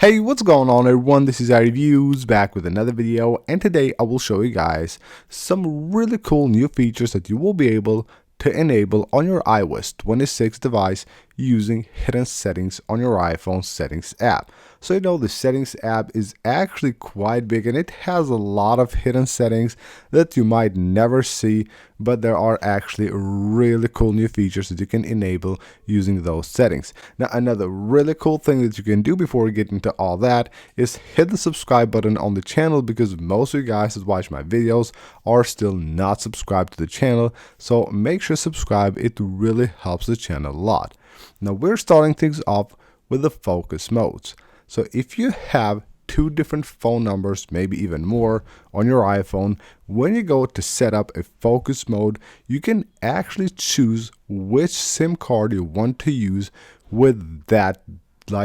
Hey, what's going on everyone? This is iReviews back with another video, and today I will show you guys some really cool new features that you will be able to enable on your iOS 26 device using hidden settings on your iPhone settings app. So the settings app is actually quite big and it has a lot of hidden settings that you might never see, but there are actually really cool new features that you can enable using those settings. Now, another really cool thing that you can do before we get into all that is hit the subscribe button on the channel, because most of you guys that watch my videos are still not subscribed to the channel. So make sure to subscribe. It really helps the channel a lot. Now we're starting things off with the focus modes. So if you have two different phone numbers, maybe even more, on your iPhone, when you go to set up a focus mode, you can actually choose which SIM card you want to use with that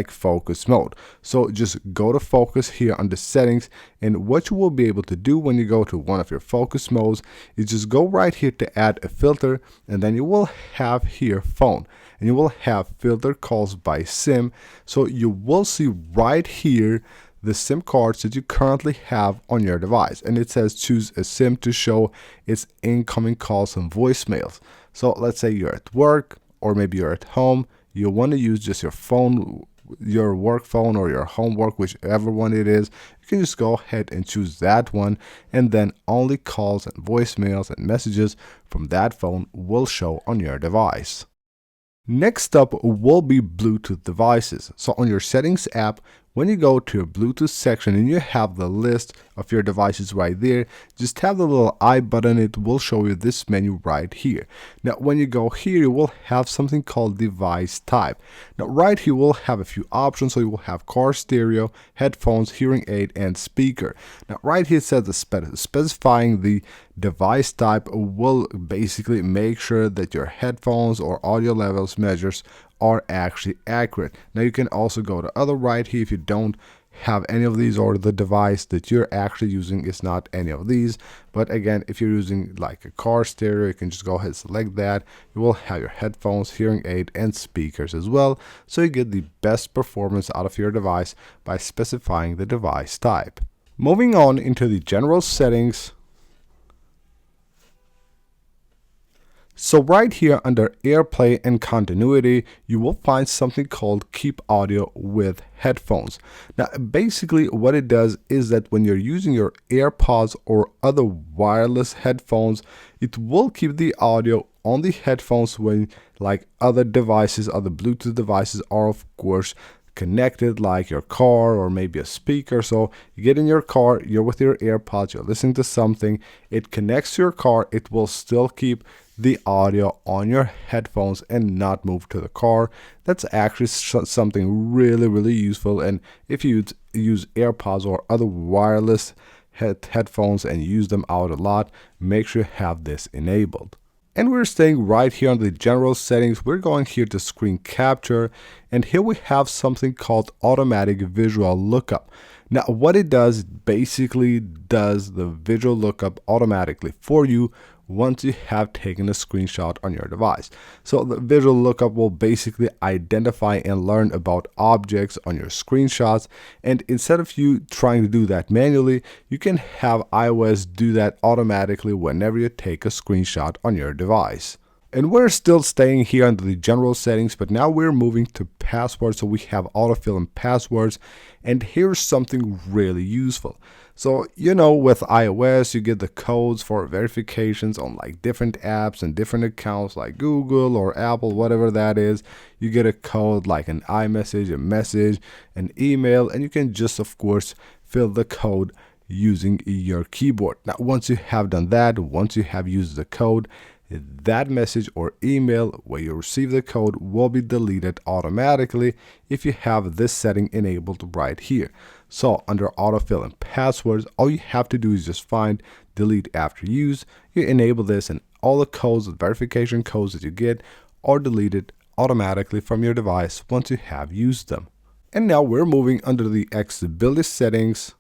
focus mode. So just go to focus here under settings, and what you will be able to do when you go to one of your focus modes is just go right here to add a filter, and then you will have here phone, and you will have filter calls by SIM. So you will see right here the SIM cards that you currently have on your device, and it says choose a SIM to show its incoming calls and voicemails. So let's say you're at work, or maybe you're at home, you want to use just your phone, your work phone or your homework, whichever one it is. You can just go ahead and choose that one, and then only calls and voicemails and messages from that phone will show on your device. Next up will be Bluetooth devices. So on your settings app, when you go to your Bluetooth section and you have the list of your devices right there, just tap the little I button. It will show you this menu right here. Now when you go here, you will have something called device type. Now right here you will have a few options. So you will have car stereo, headphones, hearing aid, and speaker. Now right here it says specifying the device type will basically make sure that your headphones or audio levels measures are actually accurate. Now you can also go to other right here if you don't have any of these, or the device that you're actually using is not any of these. But again, if you're using like a car stereo, you can just go ahead and select that. You will have your headphones, hearing aid, and speakers as well, so you get the best performance out of your device by specifying the device type. Moving on into the general settings. So right here under AirPlay and continuity, you will find something called keep audio with headphones. Now basically what it does is that when you're using your AirPods or other wireless headphones, it will keep the audio on the headphones when other devices, other Bluetooth devices are of course connected, like your car or maybe a speaker. So you get in your car, you're with your AirPods, you're listening to something, it connects to your car, it will still keep the audio on your headphones and not move to the car. That's actually something really useful. And if you use AirPods or other wireless headphones and use them out a lot, make sure you have this enabled. And we're staying right here on the general settings. We're going here to screen capture, and here we have something called automatic visual lookup. Now what it does, basically does the visual lookup automatically for you once you have taken a screenshot on your device. So the visual lookup will basically identify and learn about objects on your screenshots, and instead of you trying to do that manually, you can have iOS do that automatically whenever you take a screenshot on your device. And we're still staying here under the general settings, but now we're moving to passwords. So we have autofill and passwords, and here's something really useful. So with iOS you get the codes for verifications on different apps and different accounts like Google or Apple, whatever that is. You get a code like an iMessage, a message, an email, and you can just of course fill the code using your keyboard. Now once you have done that, once you have used the code, that message or email where you receive the code will be deleted automatically if you have this setting enabled right here. So under autofill and passwords, all you have to do is just find delete after use. You enable this, and all the codes, the verification codes that you get, are deleted automatically from your device once you have used them. And now we're moving under the accessibility settings.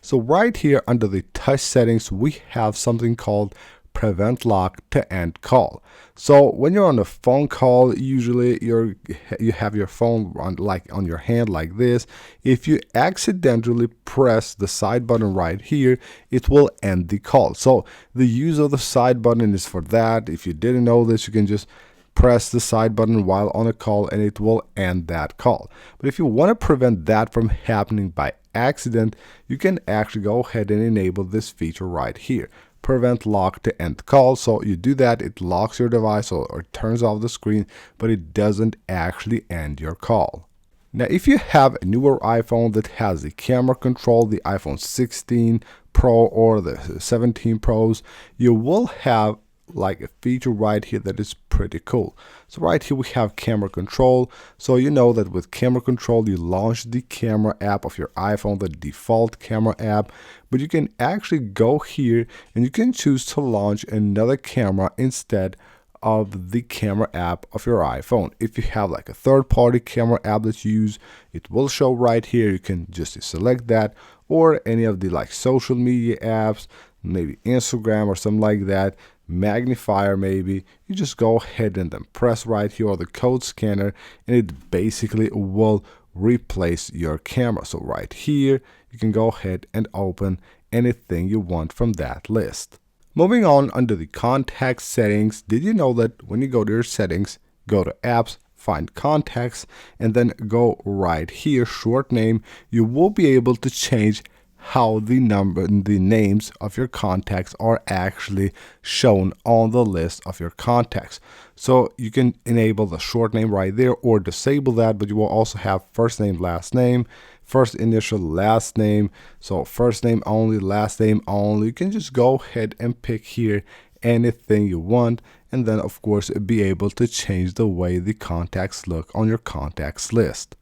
So right here under the touch settings, we have something called prevent lock to end call. So when you're on a phone call, usually you have your phone on your hand like this. If you accidentally press the side button right here, it will end the call. So the use of the side button is for that. If you didn't know this, you can just press the side button while on a call and it will end that call. But if you want to prevent that from happening by accident, you can actually go ahead and enable this feature right here, prevent lock to end call. So you do that, it locks your device or turns off the screen, but it doesn't actually end your call. Now, if you have a newer iPhone that has the camera control, the iPhone 16 Pro or the 17 Pros, you will have like a feature right here that is pretty cool. So right here we have camera control. So you know that with camera control, you launch the camera app of your iPhone, the default camera app, but you can actually go here and you can choose to launch another camera instead of the camera app of your iPhone. If you have like a third-party camera app that you use, it will show right here. You can just select that, or any of the like social media apps, maybe Instagram or something like that, magnifier maybe. You just go ahead and then press right here or the code scanner, and it basically will replace your camera. So right here you can go ahead and open anything you want from that list. Moving on under the contact settings, did you know that when you go to your settings, go to apps, find contacts, and then go right here, short name, you will be able to change how the names of your contacts are actually shown on the list of your contacts. So you can enable the short name right there or disable that, but you will also have first name, last name, first initial, last name. So first name only, last name only. You can just go ahead and pick here anything you want, and then of course be able to change the way the contacts look on your contacts list.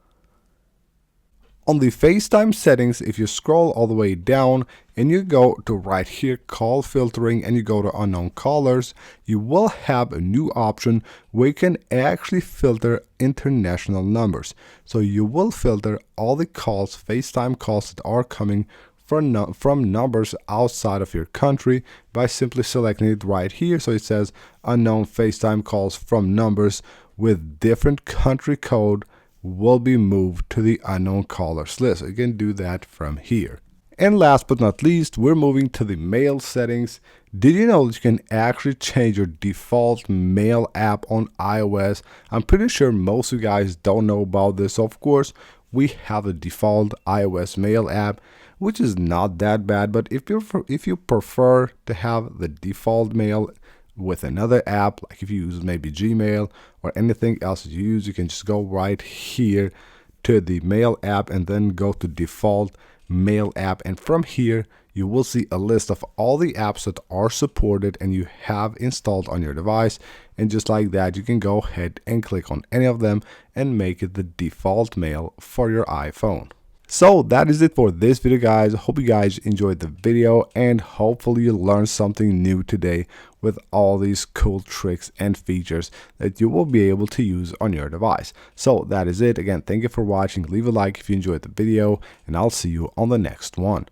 On the FaceTime settings, if you scroll all the way down and you go to right here, call filtering, and you go to unknown callers, you will have a new option where you can actually filter international numbers. So you will filter all the calls, FaceTime calls that are coming from numbers outside of your country by simply selecting it right here. So it says unknown FaceTime calls from numbers with different country code will be moved to the unknown callers list. So you can do that from here. And last but not least, we're moving to the mail settings. Did you know that you can actually change your default mail app on iOS? I'm pretty sure most of you guys don't know about this. So of course, we have a default iOS mail app, which is not that bad. But if you prefer to have the default mail with another app, like if you use maybe Gmail or anything else you use, you can just go right here to the mail app and then go to default mail app, and from here you will see a list of all the apps that are supported and you have installed on your device, and just like that you can go ahead and click on any of them and make it the default mail for your iPhone. So that is it for this video, guys. I hope you guys enjoyed the video and hopefully you learned something new today with all these cool tricks and features that you will be able to use on your device. So that is it. Again, thank you for watching. Leave a like if you enjoyed the video, and I'll see you on the next one.